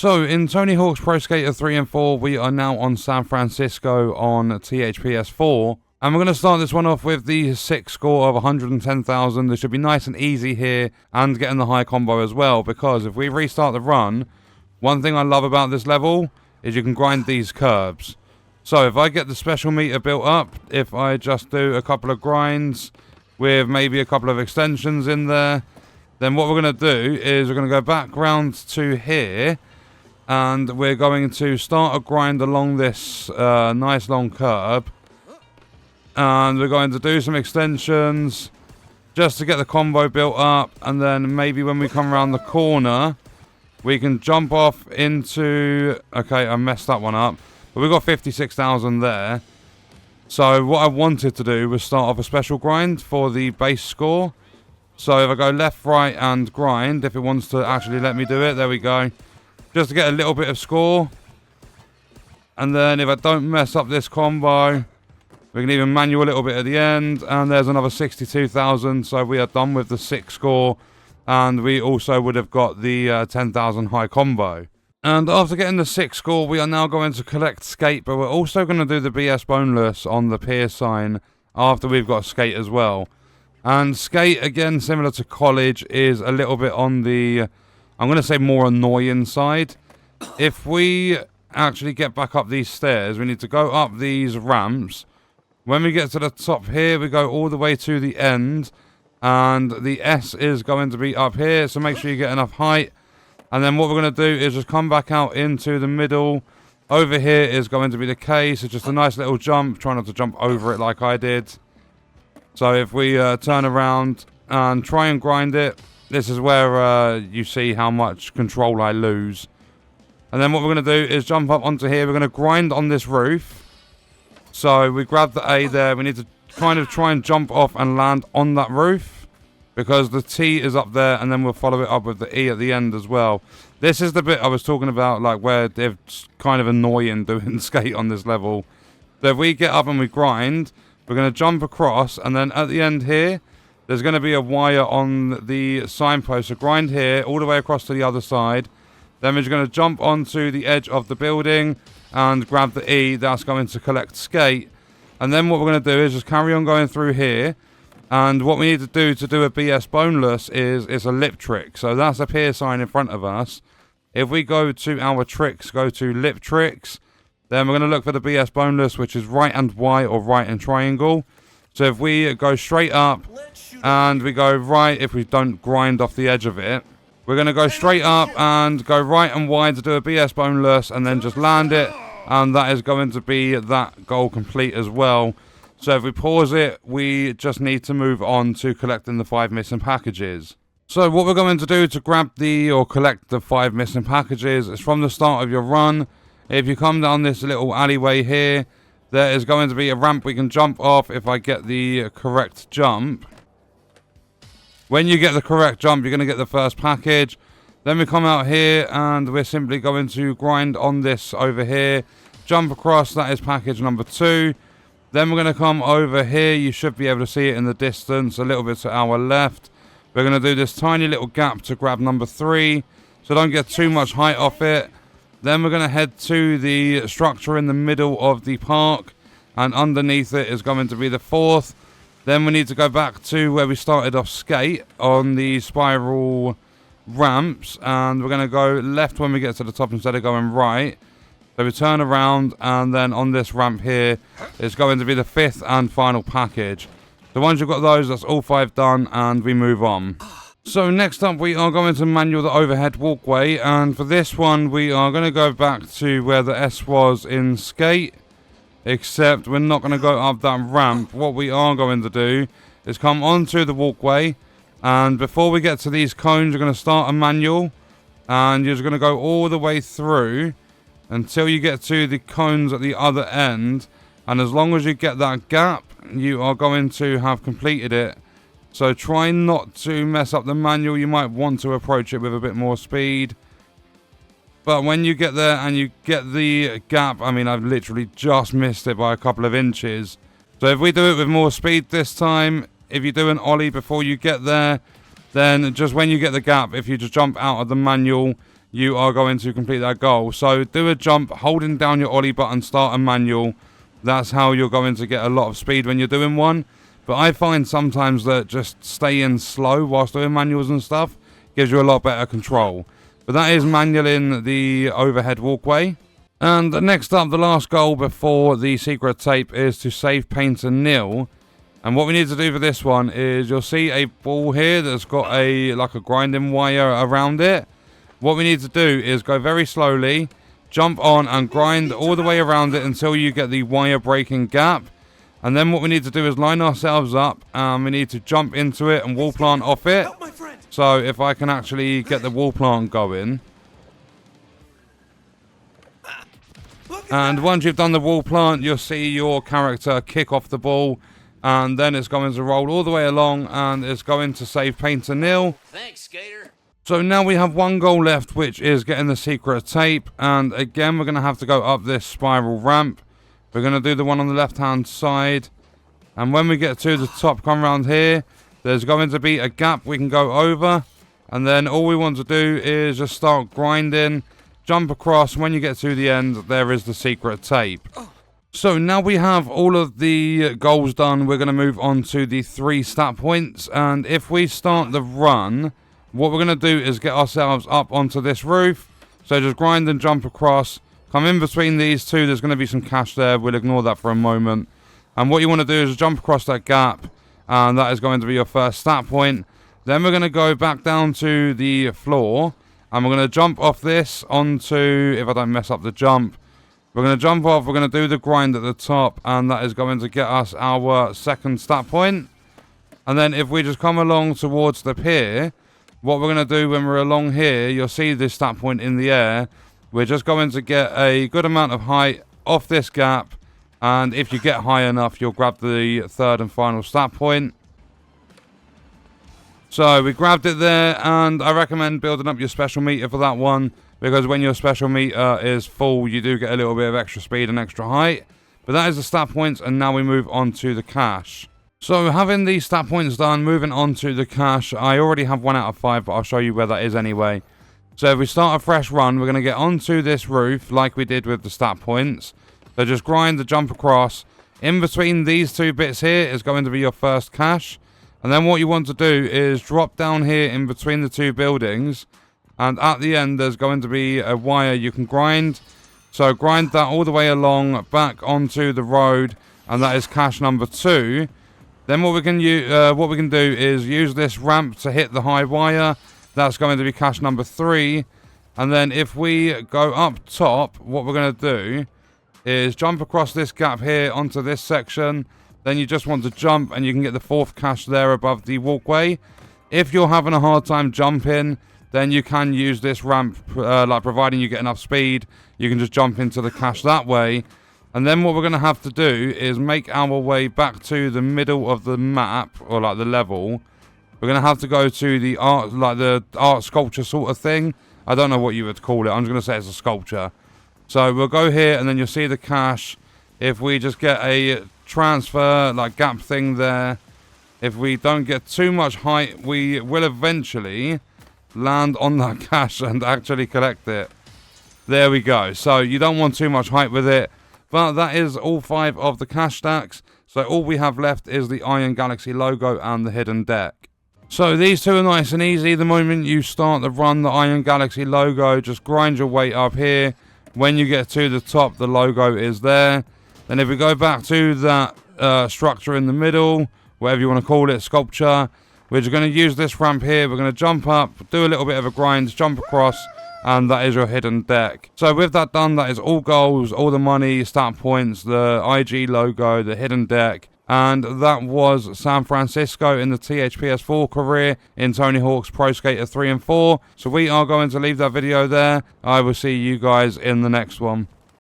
So, in Tony Hawk's Pro Skater 3 and 4, we are now on San Francisco on THPS 4. And we're going to start this one off with the 6 score of 110,000. This should be nice and easy here, and getting the high combo as well, because if we restart the run, one thing I love about this level is you can grind these curbs. So, if I get the special meter built up, if I just do a couple of grinds with maybe a couple of extensions in there, then what we're going to do is we're going to go back round to here, and we're going to start a grind along this nice long curb, and we're going to do some extensions just to get the combo built up, and then maybe when we come around the corner we can jump off into... Okay, I messed that one up, but we've got 56,000 there. So what I wanted to do was start off a special grind for the base score. So if I go left, right, and grind, if it wants to actually let me do it, there we go. Just to get a little bit of score. And then if I don't mess up this combo, we can even manual a little bit at the end. And there's another 62,000, so we are done with the 6 score. And we also would have got the 10,000 high combo. And after getting the 6 score, we are now going to collect skate, but we're also going to do the BS Boneless on the Pier sign after we've got skate as well. And skate, again, similar to college, is a little bit on the, I'm going to say, more annoying side. If we actually get back up these stairs, we need to go up these ramps. When we get to the top here, we go all the way to the end. And the S is going to be up here, so make sure you get enough height. And then what we're going to do is just come back out into the middle. Over here is going to be the K, so just a nice little jump. Try not to jump over it like I did. So if we turn around and try and grind it, this is where you see how much control I lose. And then what we're going to do is jump up onto here. We're going to grind on this roof. So we grab the A there. We need to kind of try and jump off and land on that roof, because the T is up there, and then we'll follow it up with the E at the end as well. This is the bit I was talking about, like where they're kind of annoying doing skate on this level. So if we get up and we grind, we're going to jump across, and then at the end here, there's going to be a wire on the signpost. So grind here, all the way across to the other side. Then we're just going to jump onto the edge of the building and grab the E. That's going to collect skate. And then what we're going to do is just carry on going through here. And what we need to do a BS Boneless is it's a lip trick. So that's a Pier sign in front of us. If we go to our tricks, go to lip tricks, then we're going to look for the BS Boneless, which is right and Y or right and triangle. So if we go straight up and we go right, if we don't grind off the edge of it, we're going to go straight up and go right and Y to do a BS Boneless, and then just land it. And that is going to be that goal complete as well. So if we pause it, we just need to move on to collecting the 5 missing packages. So what we're going to do to grab or collect the 5 missing packages is from the start of your run. If you come down this little alleyway here, there is going to be a ramp we can jump off if I get the correct jump. When you get the correct jump, you're going to get the first package. Then we come out here and we're simply going to grind on this over here. Jump across, that is package number 2. Then we're going to come over here. You should be able to see it in the distance a little bit to our left. We're going to do this tiny little gap to grab number 3. So don't get too much height off it. Then we're going to head to the structure in the middle of the park, and underneath it is going to be the 4th. Then we need to go back to where we started off skate on the spiral ramps, and we're going to go left when we get to the top instead of going right. So we turn around, and then on this ramp here is going to be the 5th and final package. So once you've got those, that's all 5 done, and we move on. So next up, we are going to manual the overhead walkway, and for this one, we are going to go back to where the S was in skate, except we're not going to go up that ramp. What we are going to do is come onto the walkway, and before we get to these cones, you're going to start a manual, and you're just going to go all the way through until you get to the cones at the other end, and as long as you get that gap, you are going to have completed it. So try not to mess up the manual. You might want to approach it with a bit more speed. But when you get there and you get the gap, I mean, I've literally just missed it by a couple of inches. So if we do it with more speed this time, if you do an ollie before you get there, then just when you get the gap, if you just jump out of the manual, you are going to complete that goal. So do a jump, holding down your ollie button, start a manual. That's how you're going to get a lot of speed when you're doing one. But I find sometimes that just staying slow whilst doing manuals and stuff gives you a lot better control. But that is manualing the overhead walkway. And next up, the last goal before the secret tape is to save painter Neal. And what we need to do for this one is, you'll see a ball here that's got like a grinding wire around it. What we need to do is go very slowly, jump on and grind all the way around it until you get the wire breaking gap. And then what we need to do is line ourselves up, and we need to jump into it and wall plant off it. So if I can actually get the wall plant going. And once you've done the wall plant, you'll see your character kick off the ball. And then it's going to roll all the way along, and it's going to save painter Neal. Thanks, skater. So now we have one goal left, which is getting the secret tape. And again, we're going to have to go up this spiral ramp. We're going to do the one on the left-hand side. And when we get to the top, come around here, there's going to be a gap we can go over. And then all we want to do is just start grinding, jump across. When you get to the end, there is the secret tape. So now we have all of the goals done, we're going to move on to the 3 stat points. And if we start the run, what we're going to do is get ourselves up onto this roof. So just grind and jump across. Come in between these two, there's going to be some cash there. We'll ignore that for a moment. And what you want to do is jump across that gap. And that is going to be your first stat point. Then we're going to go back down to the floor. And we're going to jump off this onto, if I don't mess up the jump, we're going to jump off, we're going to do the grind at the top, and that is going to get us our second stat point. And then if we just come along towards the pier, what we're going to do when we're along here, you'll see this stat point in the air. We're just going to get a good amount of height off this gap, and if you get high enough, you'll grab the third and final stat point. So we grabbed it there, and I recommend building up your special meter for that one, because when your special meter is full, you do get a little bit of extra speed and extra height. But that is the stat points, and now we move on to the cash. So having these stat points done, moving on to the cash, I already have 1 out of 5, but I'll show you where that is anyway. So if we start a fresh run, we're going to get onto this roof like we did with the stat points. So just grind the jump across. In between these 2 bits here is going to be your first cash. And then what you want to do is drop down here in between the 2 buildings. And at the end, there's going to be a wire you can grind. So grind that all the way along, back onto the road. And that is cache number 2. Then what we can do is use this ramp to hit the high wire. That's going to be cache number 3. And then if we go up top, what we're going to do is jump across this gap here onto this section. Then you just want to jump, and you can get the 4th cache there above the walkway. If you're having a hard time jumping, then you can use this ramp, like providing you get enough speed, you can just jump into the cache that way. And then what we're going to have to do is make our way back to the middle of the map, or like the level. We're going to have to go to the art, like the art sculpture sort of thing. I don't know what you would call it. I'm just going to say it's a sculpture. So we'll go here, and then you'll see the cache. If we just get a transfer, like gap thing there, if we don't get too much height, we will eventually land on that cache and actually collect it. There we go. So you don't want too much height with it. But that is all 5 of the cache stacks. So all we have left is the Iron Galaxy logo and the hidden deck. So these 2 are nice and easy. The moment you start the run, the Iron Galaxy logo, just grind your way up here. When you get to the top, the logo is there. Then if we go back to that structure in the middle, whatever you want to call it, sculpture, we're just going to use this ramp here. We're going to jump up, do a little bit of a grind, jump across, and that is your hidden deck. So with that done, that is all goals, all the money, stat points, the IG logo, the hidden deck. And that was San Francisco in the THPS 4 career in Tony Hawk's Pro Skater 3 and 4. So we are going to leave that video there. I will see you guys in the next one.